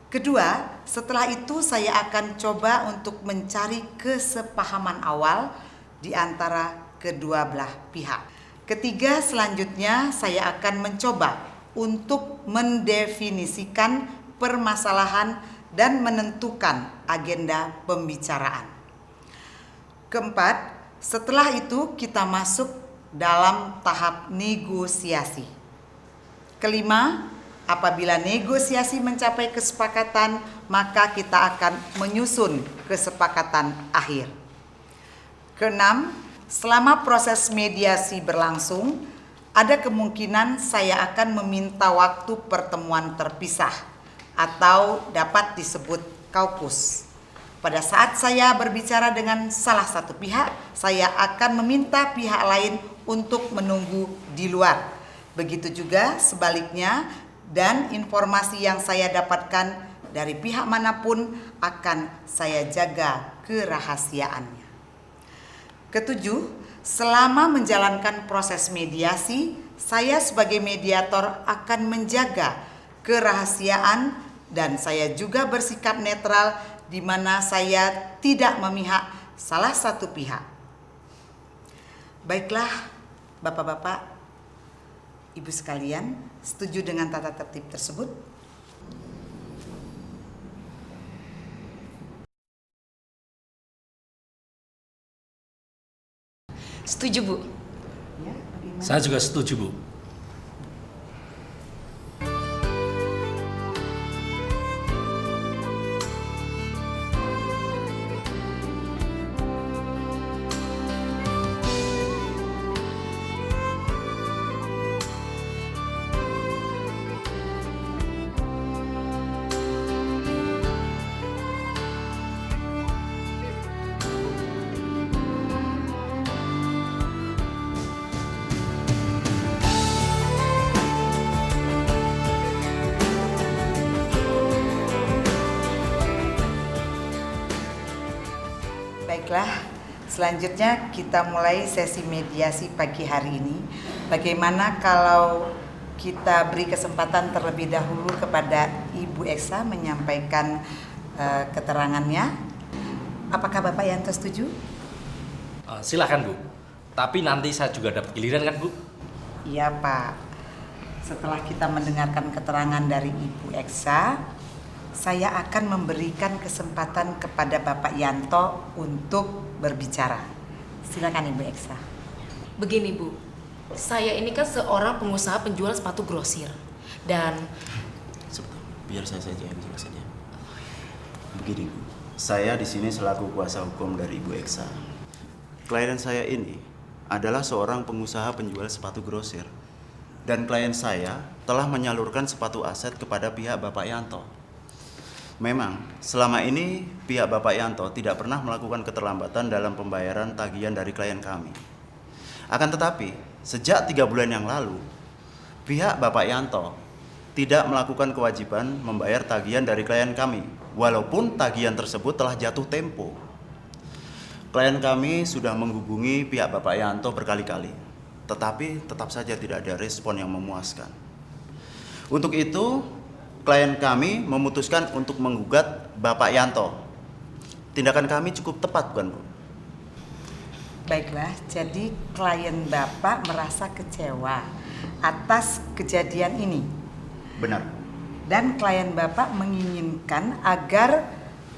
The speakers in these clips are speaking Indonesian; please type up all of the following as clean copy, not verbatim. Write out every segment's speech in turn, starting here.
Kedua, setelah itu saya akan coba untuk mencari kesepahaman awal di antara kedua belah pihak. Ketiga, selanjutnya saya akan mencoba untuk mendefinisikan permasalahan dan menentukan agenda pembicaraan. Keempat, setelah itu kita masuk dalam tahap negosiasi. Kelima, apabila negosiasi mencapai kesepakatan, maka kita akan menyusun kesepakatan akhir. Keenam, selama proses mediasi berlangsung, ada kemungkinan saya akan meminta waktu pertemuan terpisah atau dapat disebut kaukus. Pada saat saya berbicara dengan salah satu pihak, saya akan meminta pihak lain untuk menunggu di luar. Begitu juga sebaliknya, dan informasi yang saya dapatkan dari pihak manapun akan saya jaga kerahasiaannya. Ketujuh, selama menjalankan proses mediasi, saya sebagai mediator akan menjaga kerahasiaan dan saya juga bersikap netral di mana saya tidak memihak salah satu pihak. Baiklah, Bapak-bapak, Ibu sekalian, setuju dengan tata tertib tersebut? Setuju, Bu. Ya, bagaimana? Saya juga setuju, Bu. Baiklah, selanjutnya kita mulai sesi mediasi pagi hari ini. Bagaimana kalau kita beri kesempatan terlebih dahulu kepada Ibu Eksa menyampaikan keterangannya. Apakah Bapak Yanto setuju? Silakan, Bu. Tapi nanti saya juga dapat giliran kan, Bu? Iya, Pak. Setelah kita mendengarkan keterangan dari Ibu Eksa, saya akan memberikan kesempatan kepada Bapak Yanto untuk berbicara. Silakan Ibu Eksa. Begini, Bu. Saya ini kan seorang pengusaha penjual sepatu grosir. Dan Sebentar, biar saya saja yang jelaskannya. Begini, Bu. Saya di sini selaku kuasa hukum dari Ibu Eksa. Klien saya ini adalah seorang pengusaha penjual sepatu grosir. Dan klien saya telah menyalurkan sepatu aset kepada pihak Bapak Yanto. Memang, selama ini pihak Bapak Yanto tidak pernah melakukan keterlambatan dalam pembayaran tagihan dari klien kami. Akan tetapi, sejak 3 bulan yang lalu, pihak Bapak Yanto tidak melakukan kewajiban membayar tagihan dari klien kami, walaupun tagihan tersebut telah jatuh tempo. Klien kami sudah menghubungi pihak Bapak Yanto berkali-kali, tetapi tetap saja tidak ada respon yang memuaskan. Untuk itu, klien kami memutuskan untuk menggugat Bapak Yanto. Tindakan kami cukup tepat, bukan, Bu? Baiklah, jadi klien Bapak merasa kecewa atas kejadian ini. Benar. Dan klien Bapak menginginkan agar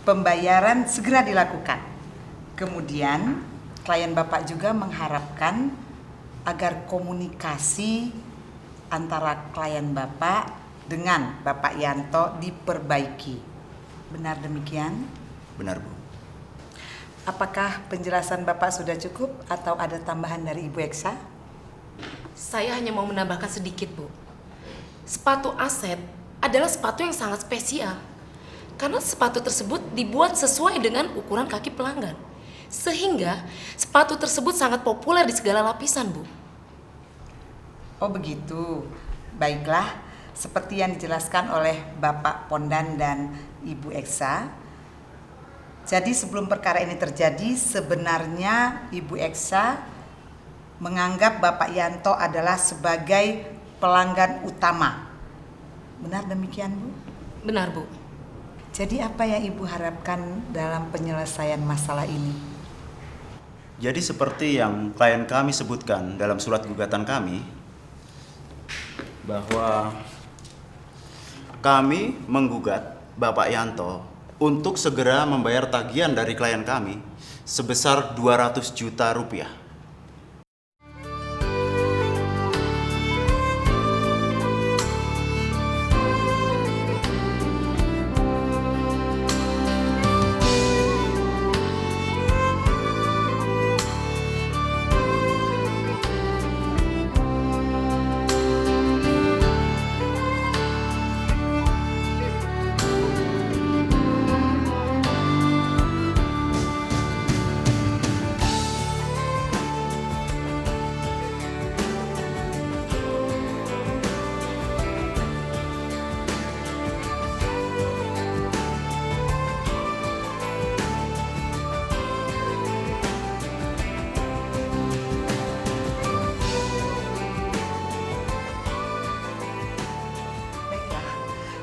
pembayaran segera dilakukan. Kemudian, klien Bapak juga mengharapkan agar komunikasi antara klien Bapak dengan Bapak Yanto diperbaiki. Benar demikian? Benar, Bu. Apakah penjelasan Bapak sudah cukup atau ada tambahan dari Ibu Eksa? saya hanya mau menambahkan sedikit, Bu. Sepatu aset adalah sepatu yang sangat spesial. Karena sepatu tersebut dibuat sesuai dengan ukuran kaki pelanggan. Sehingga sepatu tersebut sangat populer di segala lapisan, Bu. Oh begitu. Baiklah, seperti yang dijelaskan oleh Bapak Pondan dan Ibu Eksa. Jadi sebelum perkara ini terjadi, sebenarnya Ibu Eksa menganggap Bapak Yanto adalah sebagai pelanggan utama. Benar demikian, Bu? Benar, Bu. Jadi apa yang Ibu harapkan dalam penyelesaian masalah ini? Jadi seperti yang klien kami sebutkan dalam surat gugatan kami, bahwa kami menggugat Bapak Yanto untuk segera membayar tagihan dari klien kami sebesar 200 juta rupiah.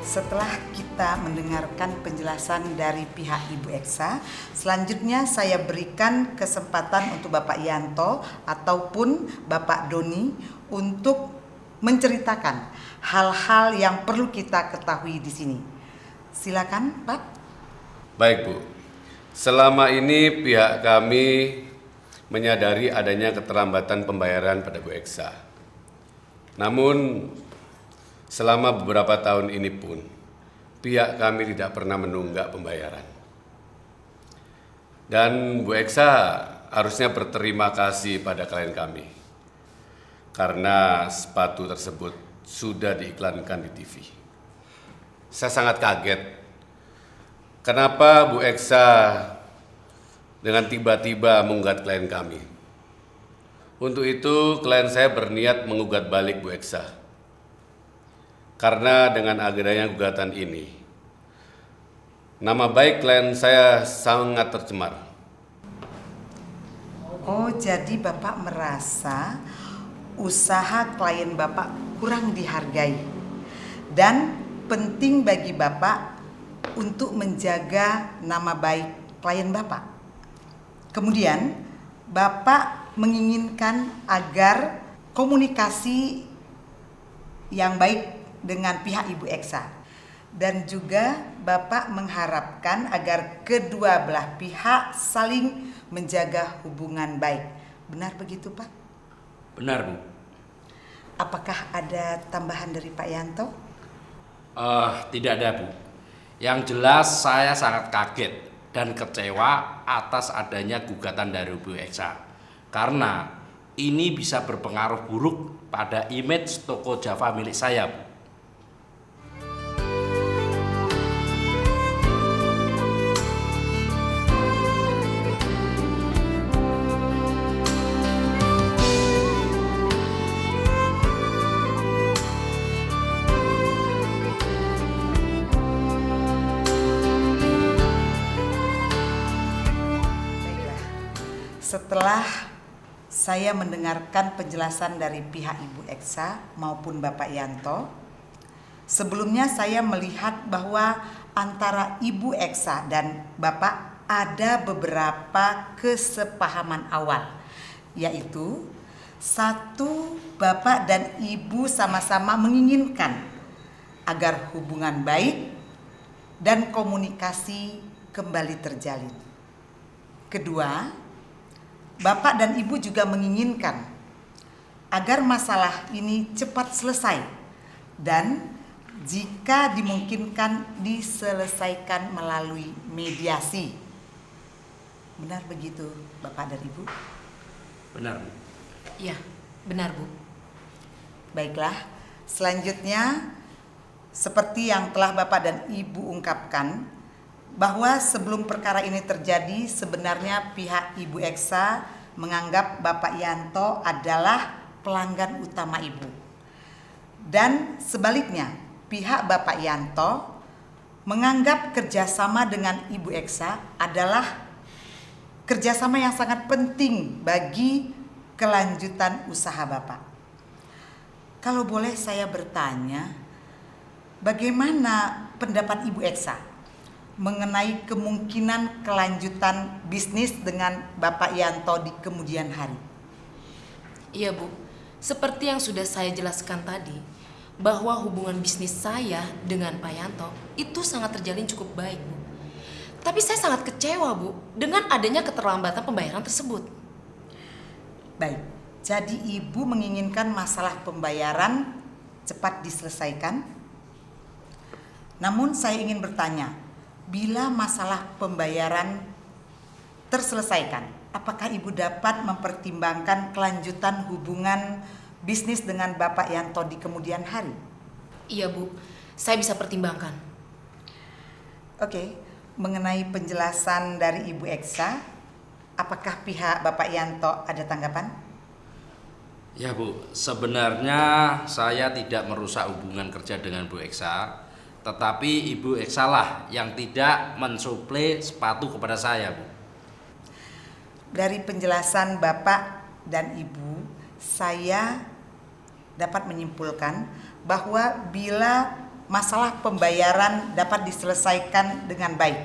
Setelah kita mendengarkan penjelasan dari pihak Ibu Eksa, selanjutnya saya berikan kesempatan untuk Bapak Yanto ataupun Bapak Doni untuk menceritakan hal-hal yang perlu kita ketahui di sini. Silakan, Pak. Baik, Bu. Selama ini pihak kami menyadari adanya keterlambatan pembayaran pada Bu Eksa. Namun, selama beberapa tahun ini pun, pihak kami tidak pernah menunggak pembayaran. Dan Bu Eksa harusnya berterima kasih pada klien kami, karena sepatu tersebut sudah diiklankan di TV. Saya sangat kaget, kenapa Bu Eksa dengan tiba-tiba menggugat klien kami. Untuk itu, klien saya berniat menggugat balik Bu Eksa. Karena dengan adanya gugatan ini, nama baik klien saya sangat tercemar. Oh, jadi Bapak merasa usaha klien Bapak kurang dihargai dan penting bagi Bapak untuk menjaga nama baik klien Bapak. Kemudian, Bapak menginginkan agar komunikasi yang baik dengan pihak Ibu Eksa, dan juga Bapak mengharapkan agar kedua belah pihak saling menjaga hubungan baik. Benar begitu, Pak? Benar, Bu. Apakah ada tambahan dari Pak Yanto? Tidak ada, Bu. Yang jelas saya sangat kaget dan kecewa atas adanya gugatan dari Bu Eksa, karena ini bisa berpengaruh buruk pada image toko Java milik saya, Bu. Setelah saya mendengarkan penjelasan dari pihak Ibu Eksa maupun Bapak Yanto, sebelumnya saya melihat bahwa antara Ibu Eksa dan Bapak ada beberapa kesepahaman awal, yaitu satu, Bapak dan Ibu sama-sama menginginkan agar hubungan baik dan komunikasi kembali terjalin. Kedua, Bapak dan Ibu juga menginginkan agar masalah ini cepat selesai dan jika dimungkinkan diselesaikan melalui mediasi. Benar begitu, Bapak dan Ibu? Benar, Bu. Iya, benar, Bu. Baiklah, selanjutnya seperti yang telah Bapak dan Ibu ungkapkan, bahwa sebelum perkara ini terjadi sebenarnya pihak Ibu Eksa menganggap Bapak Yanto adalah pelanggan utama Ibu. Dan sebaliknya, pihak Bapak Yanto menganggap kerjasama dengan Ibu Eksa adalah kerjasama yang sangat penting bagi kelanjutan usaha Bapak. Kalau boleh saya bertanya, bagaimana pendapat Ibu Eksa? mengenai kemungkinan kelanjutan bisnis dengan Bapak Yanto di kemudian hari. Iya Bu, seperti yang sudah saya jelaskan tadi, bahwa hubungan bisnis saya dengan Pak Yanto itu sangat terjalin cukup baik Bu. Tapi saya sangat kecewa Bu dengan adanya keterlambatan pembayaran tersebut. Baik, jadi Ibu menginginkan masalah pembayaran cepat diselesaikan. Namun saya ingin bertanya, bila masalah pembayaran terselesaikan, apakah Ibu dapat mempertimbangkan kelanjutan hubungan bisnis dengan Bapak Yanto di kemudian hari? Iya Bu, saya bisa pertimbangkan. Oke, mengenai penjelasan dari Ibu Eksa, apakah pihak Bapak Yanto ada tanggapan? Ya Bu, sebenarnya saya tidak merusak hubungan kerja dengan Bu Eksa, tetapi Ibu Eksa lah yang tidak mensuplai sepatu kepada saya Bu. Dari penjelasan Bapak dan Ibu, saya dapat menyimpulkan bahwa bila masalah pembayaran dapat diselesaikan dengan baik,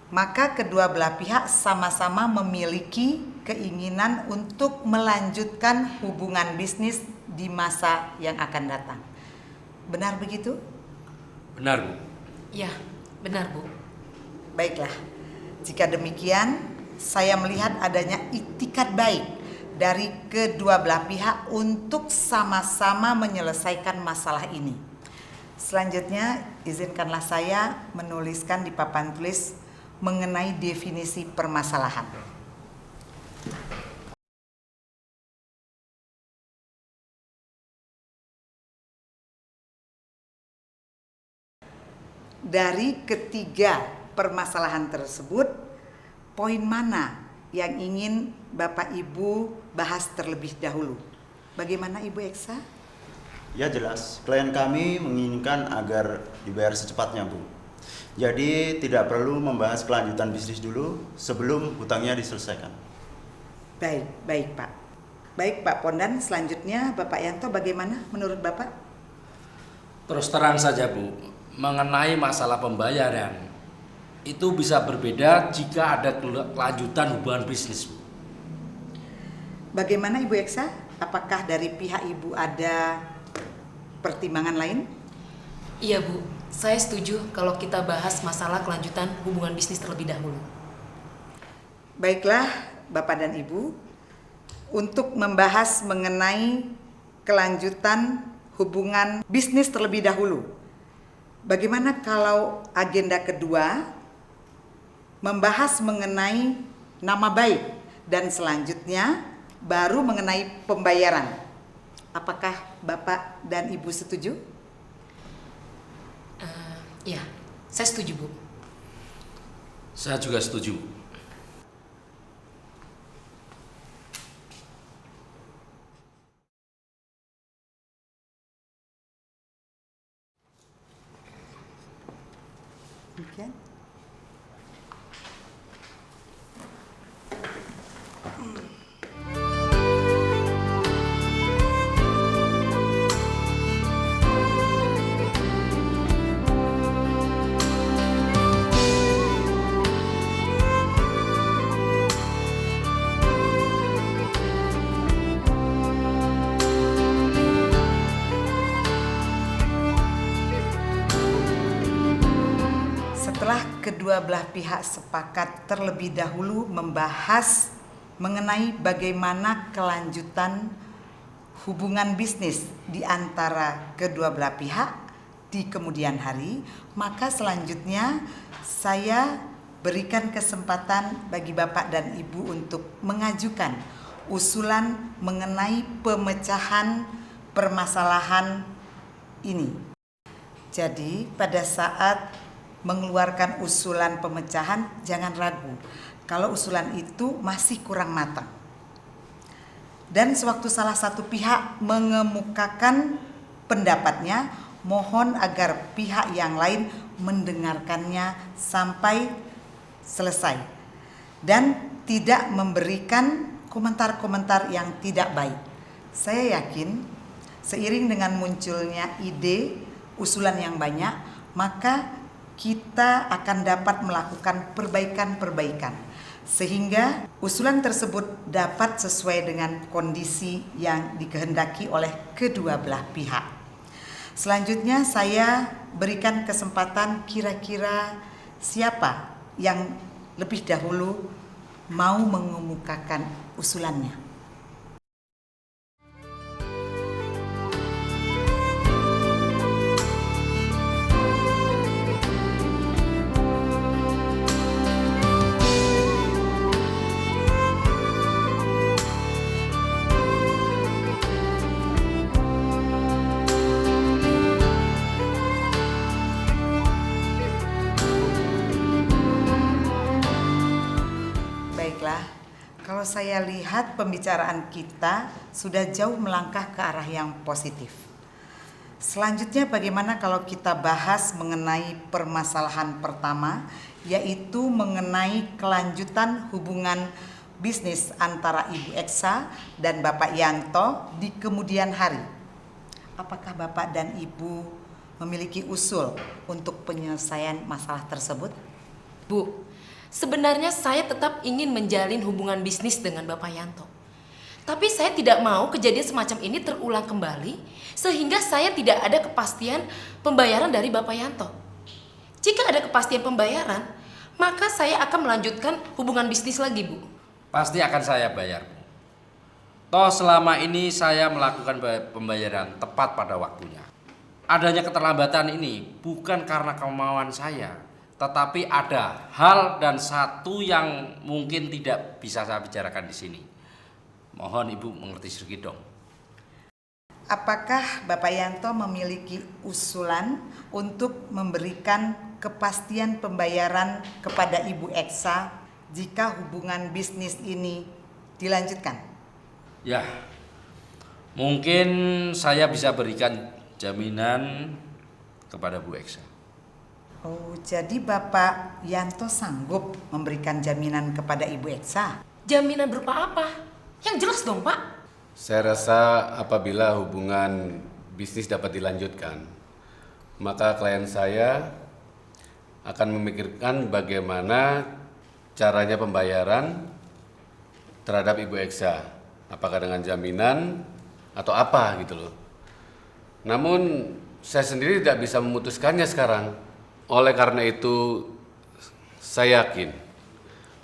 maka kedua belah pihak sama-sama memiliki keinginan untuk melanjutkan hubungan bisnis di masa yang akan datang. Benar begitu? Benar Bu. Ya, benar Bu. Baiklah, jika demikian saya melihat adanya itikad baik dari kedua belah pihak untuk sama-sama menyelesaikan masalah ini. Selanjutnya, izinkanlah saya menuliskan di papan tulis mengenai definisi permasalahan. Dari ketiga permasalahan tersebut, poin mana yang ingin Bapak Ibu bahas terlebih dahulu? Bagaimana Ibu Eksa? Ya jelas, klien kami menginginkan agar dibayar secepatnya Bu. Jadi tidak perlu membahas kelanjutan bisnis dulu sebelum hutangnya diselesaikan. Baik Pak. Baik Pak Pondan, selanjutnya Bapak Yanto bagaimana menurut Bapak? Terus terang saja Bu, mengenai masalah pembayaran itu bisa berbeda jika ada kelanjutan hubungan bisnis Bu. Bagaimana Ibu Eksa? Apakah dari pihak Ibu ada pertimbangan lain? Iya Bu, saya setuju kalau kita bahas masalah kelanjutan hubungan bisnis terlebih dahulu. Baiklah Bapak dan Ibu, untuk membahas mengenai kelanjutan hubungan bisnis terlebih dahulu, bagaimana kalau agenda kedua membahas mengenai nama baik dan selanjutnya baru mengenai pembayaran? Apakah Bapak dan Ibu setuju? Ya, saya setuju Bu. Saya juga setuju. Oke. Setelah kedua belah pihak sepakat terlebih dahulu membahas mengenai bagaimana kelanjutan hubungan bisnis di antara kedua belah pihak di kemudian hari, maka selanjutnya saya berikan kesempatan bagi Bapak dan Ibu untuk mengajukan usulan mengenai pemecahan permasalahan ini. Jadi pada saat mengeluarkan usulan pemecahan, jangan ragu kalau usulan itu masih kurang matang. Dan sewaktu salah satu pihak mengemukakan pendapatnya, mohon agar pihak yang lain mendengarkannya sampai selesai dan tidak memberikan komentar-komentar yang tidak baik. Saya yakin seiring dengan munculnya ide, usulan yang banyak, maka kita akan dapat melakukan perbaikan-perbaikan sehingga usulan tersebut dapat sesuai dengan kondisi yang dikehendaki oleh kedua belah pihak. Selanjutnya saya berikan kesempatan kira-kira siapa yang lebih dahulu mau mengemukakan usulannya. Baiklah, kalau saya lihat pembicaraan kita sudah jauh melangkah ke arah yang positif. Selanjutnya bagaimana kalau kita bahas mengenai permasalahan pertama, yaitu mengenai kelanjutan hubungan bisnis antara Ibu Eksa dan Bapak Yanto di kemudian hari. Apakah Bapak dan Ibu memiliki usul untuk penyelesaian masalah tersebut? Bu, sebenarnya saya tetap ingin menjalin hubungan bisnis dengan Bapak Yanto. Tapi saya tidak mau kejadian semacam ini terulang kembali sehingga saya tidak ada kepastian pembayaran dari Bapak Yanto. Jika ada kepastian pembayaran, maka saya akan melanjutkan hubungan bisnis lagi, Bu. Pasti akan saya bayar, Bu. Toh selama ini saya melakukan pembayaran tepat pada waktunya. Adanya keterlambatan ini bukan karena kemauan saya, tetapi ada hal dan satu yang mungkin tidak bisa saya bicarakan di sini. Mohon Ibu mengerti sedikit dong. Apakah Bapak Yanto memiliki usulan untuk memberikan kepastian pembayaran kepada Ibu Eksa jika hubungan bisnis ini dilanjutkan? Ya, mungkin saya bisa berikan jaminan kepada Bu Eksa. Oh, jadi Bapak Yanto sanggup memberikan jaminan kepada Ibu Eksa? Jaminan berupa apa? Yang jelas dong, Pak. Saya rasa apabila hubungan bisnis dapat dilanjutkan, maka klien saya akan memikirkan bagaimana caranya pembayaran terhadap Ibu Eksa. Apakah dengan jaminan atau apa gitu loh. Namun saya sendiri tidak bisa memutuskannya sekarang. Oleh karena itu, saya yakin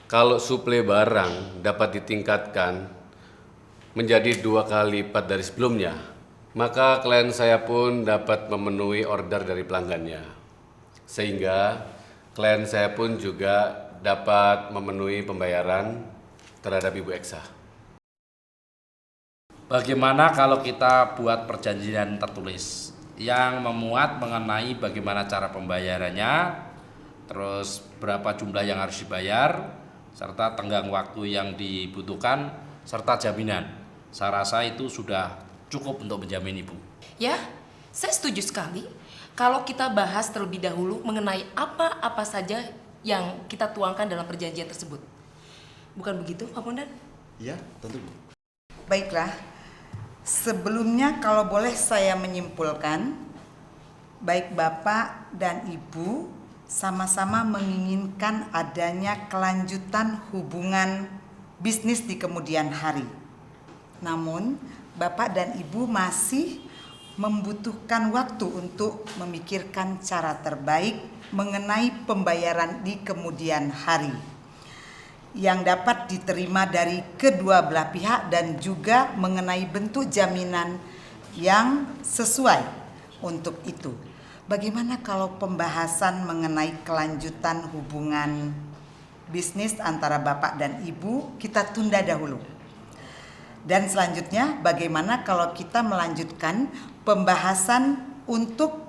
kalau suplai barang dapat ditingkatkan menjadi 2 kali lipat dari sebelumnya, maka klien saya pun dapat memenuhi order dari pelanggannya. Sehingga klien saya pun juga dapat memenuhi pembayaran terhadap Ibu Eksa. Bagaimana kalau kita buat perjanjian tertulis yang memuat mengenai bagaimana cara pembayarannya, terus berapa jumlah yang harus dibayar, serta tenggang waktu yang dibutuhkan, serta jaminan. Saya rasa itu sudah cukup untuk menjamin Ibu. Ya, saya setuju sekali kalau kita bahas terlebih dahulu mengenai apa-apa saja yang kita tuangkan dalam perjanjian tersebut. Bukan begitu, Pak Bondan? Ya, tentu Bu. Baiklah, sebelumnya kalau boleh saya menyimpulkan, baik Bapak dan Ibu sama-sama menginginkan adanya kelanjutan hubungan bisnis di kemudian hari. Namun, Bapak dan Ibu masih membutuhkan waktu untuk memikirkan cara terbaik mengenai pembayaran di kemudian hari yang dapat diterima dari kedua belah pihak dan juga mengenai bentuk jaminan yang sesuai untuk itu. Bagaimana kalau pembahasan mengenai kelanjutan hubungan bisnis antara Bapak dan Ibu kita tunda dahulu? Dan selanjutnya bagaimana kalau kita melanjutkan pembahasan untuk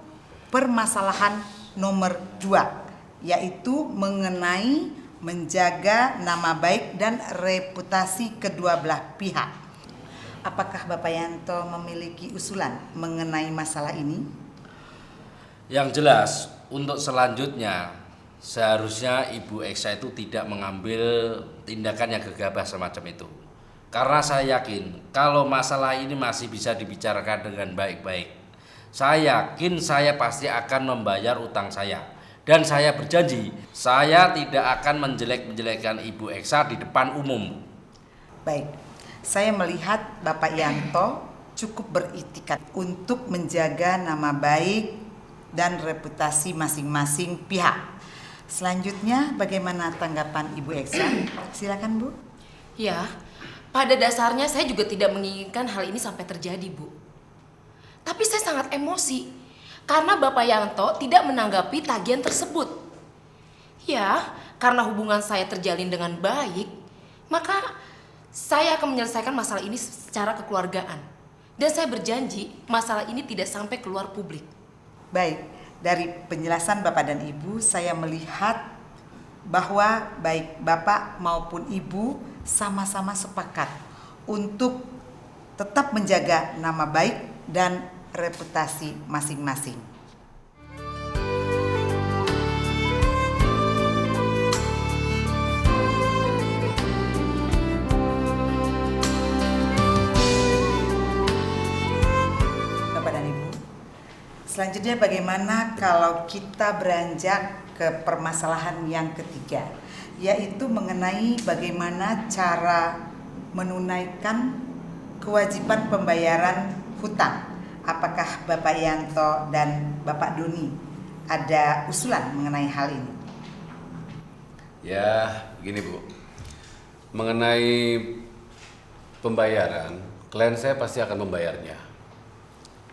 permasalahan nomor 2, yaitu mengenai menjaga nama baik dan reputasi kedua belah pihak. Apakah Bapak Yanto memiliki usulan mengenai masalah ini? Yang jelas, untuk selanjutnya seharusnya Ibu Eksa itu tidak mengambil tindakan yang gegabah semacam itu. Karena saya yakin kalau masalah ini masih bisa dibicarakan dengan baik-baik. Saya yakin saya pasti akan membayar utang saya Dan saya berjanji, saya tidak akan menjelek-menjelekkan Ibu Eksa di depan umum. Baik, saya melihat Bapak Yanto cukup beritikat untuk menjaga nama baik dan reputasi masing-masing pihak. Selanjutnya, bagaimana tanggapan Ibu Eksa? Silakan, Bu. Ya, pada dasarnya saya juga tidak menginginkan hal ini sampai terjadi, Bu. Tapi saya sangat emosi karena Bapak Yanto tidak menanggapi tagihan tersebut. Ya, karena hubungan saya terjalin dengan baik, maka saya akan menyelesaikan masalah ini secara kekeluargaan. Dan saya berjanji masalah ini tidak sampai keluar publik. Baik, dari penjelasan Bapak dan Ibu, saya melihat bahwa baik Bapak maupun Ibu sama-sama sepakat untuk tetap menjaga nama baik dan reputasi masing-masing. Bapak dan Ibu, selanjutnya bagaimana kalau kita beranjak ke permasalahan yang ketiga, yaitu mengenai bagaimana cara menunaikan kewajiban pembayaran hutang. Apakah Bapak Yanto dan Bapak Doni ada usulan mengenai hal ini? Ya, begini Bu. Mengenai pembayaran, klien saya pasti akan membayarnya.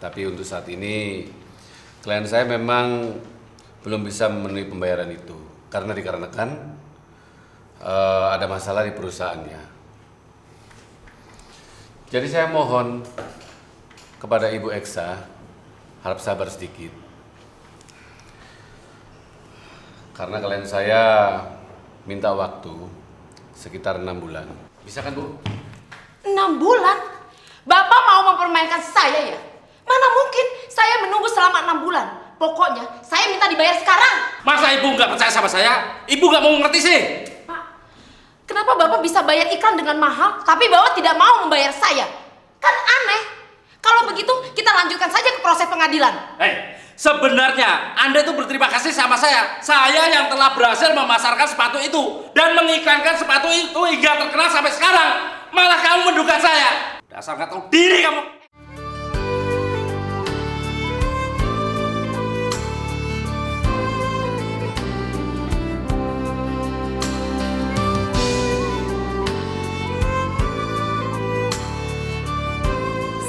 Tapi untuk saat ini, klien saya memang belum bisa memenuhi pembayaran itu. Karena dikarenakan ada masalah di perusahaannya. Jadi saya mohon kepada Ibu Eksa, harap sabar sedikit. Karena klien saya minta waktu sekitar 6 bulan. Bisa kan, Bu? 6 bulan? Bapak mau mempermainkan saya ya? Mana mungkin saya menunggu selama 6 bulan. Pokoknya saya minta dibayar sekarang. Masa Ibu nggak percaya sama saya? Ibu nggak mau ngerti sih? Pak, kenapa Bapak bisa bayar iklan dengan mahal, tapi Bapak tidak mau membayar saya? Kan aneh. Kalau begitu, kita lanjutkan saja ke proses pengadilan. Sebenarnya Anda itu berterima kasih sama saya. Saya yang telah berhasil memasarkan sepatu itu dan mengiklankan sepatu itu hingga terkenal sampai sekarang. Malah kamu menduga saya. Dasar nggak tahu diri kamu.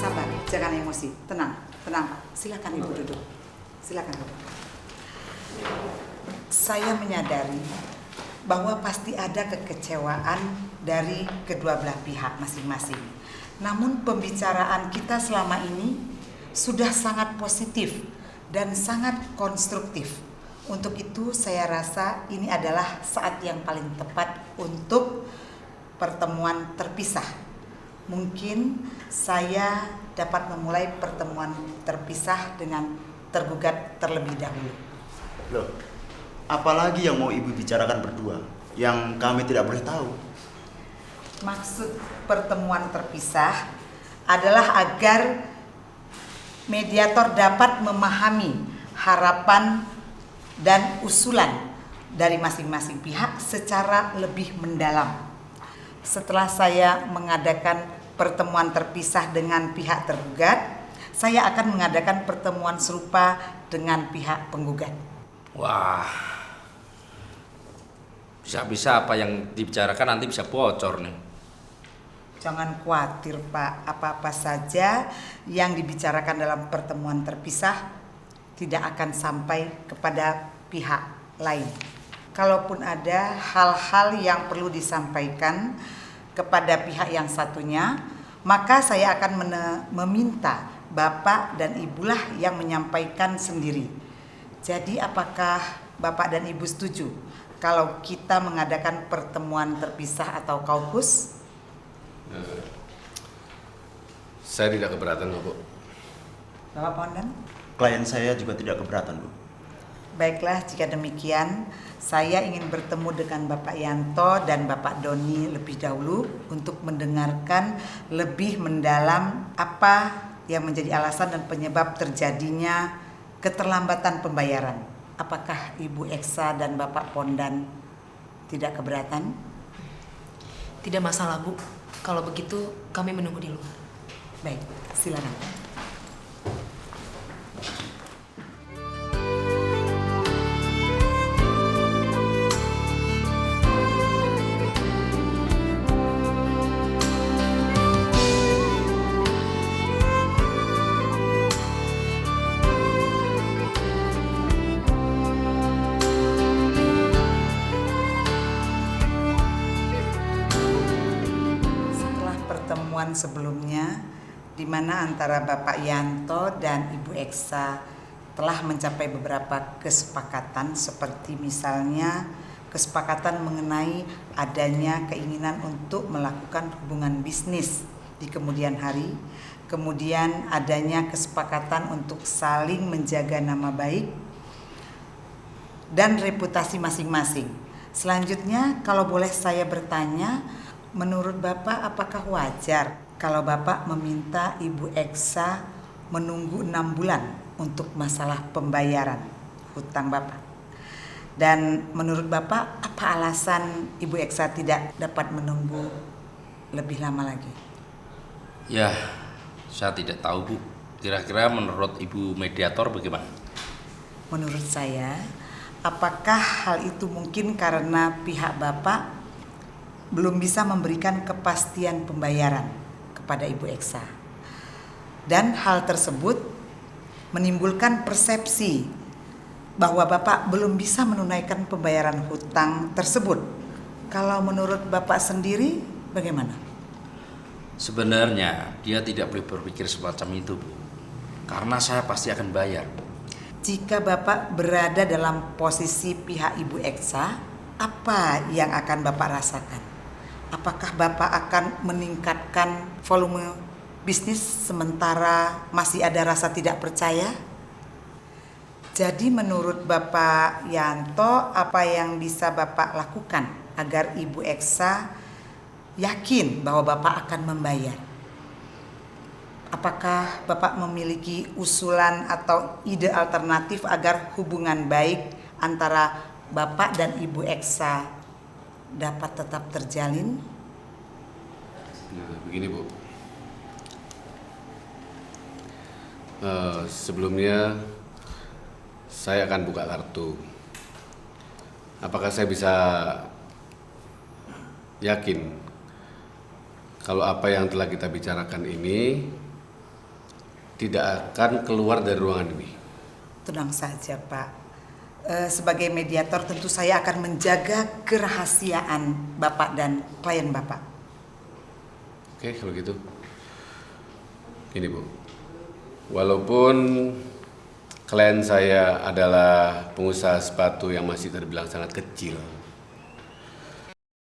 Sabar, jangan emosi. Tenang, tenang Pak. Silakan Ibu duduk. Silakan Bapak. Saya menyadari bahwa pasti ada kekecewaan dari kedua belah pihak masing-masing. Namun pembicaraan kita selama ini sudah sangat positif dan sangat konstruktif. Untuk itu saya rasa ini adalah saat yang paling tepat untuk pertemuan terpisah. Mungkin saya dapat memulai pertemuan terpisah dengan tergugat terlebih dahulu. Loh, apalagi yang mau Ibu bicarakan berdua yang kami tidak boleh tahu? Maksud pertemuan terpisah adalah agar mediator dapat memahami harapan dan usulan dari masing-masing pihak secara lebih mendalam. Setelah saya mengadakan pertemuan terpisah dengan pihak tergugat, saya akan mengadakan pertemuan serupa dengan pihak penggugat. Wah, bisa-bisa apa yang dibicarakan nanti bisa bocor nih. Jangan khawatir Pak, apa-apa saja yang dibicarakan dalam pertemuan terpisah tidak akan sampai kepada pihak lain. Kalaupun ada hal-hal yang perlu disampaikan kepada pihak yang satunya, maka saya akan meminta Bapak dan Ibulah yang menyampaikan sendiri. Jadi apakah Bapak dan Ibu setuju kalau kita mengadakan pertemuan terpisah atau kaukus? Saya tidak keberatan, Bu. Bapak Pondan? Klien saya juga tidak keberatan, Bu. Baiklah, jika demikian saya ingin bertemu dengan Bapak Yanto dan Bapak Doni lebih dahulu untuk mendengarkan lebih mendalam apa yang menjadi alasan dan penyebab terjadinya keterlambatan pembayaran. Apakah Ibu Eksa dan Bapak Pondan tidak keberatan? Tidak masalah, Bu. Kalau begitu, kami menunggu di luar. Baik, silakan. Setelah pertemuan sebelumnya, di mana antara Bapak Yanto dan Ibu Eksa telah mencapai beberapa kesepakatan, seperti misalnya kesepakatan mengenai adanya keinginan untuk melakukan hubungan bisnis di kemudian hari, kemudian adanya kesepakatan untuk saling menjaga nama baik dan reputasi masing-masing. Selanjutnya, kalau boleh saya bertanya, menurut Bapak apakah wajar kalau Bapak meminta Ibu Eksa menunggu 6 bulan untuk masalah pembayaran hutang Bapak? Dan menurut Bapak apa alasan Ibu Eksa tidak dapat menunggu lebih lama lagi? Ya, saya tidak tahu, Bu. Kira-kira menurut Ibu mediator bagaimana? Menurut saya, apakah hal itu mungkin karena pihak Bapak belum bisa memberikan kepastian pembayaran kepada Ibu Eksa, dan hal tersebut menimbulkan persepsi bahwa Bapak belum bisa menunaikan pembayaran hutang tersebut. Kalau menurut Bapak sendiri bagaimana? Sebenarnya dia tidak boleh berpikir semacam itu, Bu. Karena saya pasti akan bayar. Jika Bapak berada dalam posisi pihak Ibu Eksa, apa yang akan Bapak rasakan? Apakah Bapak akan meningkatkan volume bisnis sementara masih ada rasa tidak percaya? Jadi menurut Bapak Yanto, apa yang bisa Bapak lakukan agar Ibu Eksa yakin bahwa Bapak akan membayar? Apakah Bapak memiliki usulan atau ide alternatif agar hubungan baik antara Bapak dan Ibu Eksa dapat tetap terjalin? Nah, begini Bu. Sebelumnya saya akan buka kartu. Apakah saya bisa yakin kalau apa yang telah kita bicarakan ini tidak akan keluar dari ruangan ini? Tenang saja Pak. Sebagai mediator tentu saya akan menjaga kerahasiaan Bapak dan klien Bapak. Oke, kalau gitu. Gini Bu, walaupun klien saya adalah pengusaha sepatu yang masih terbilang sangat kecil,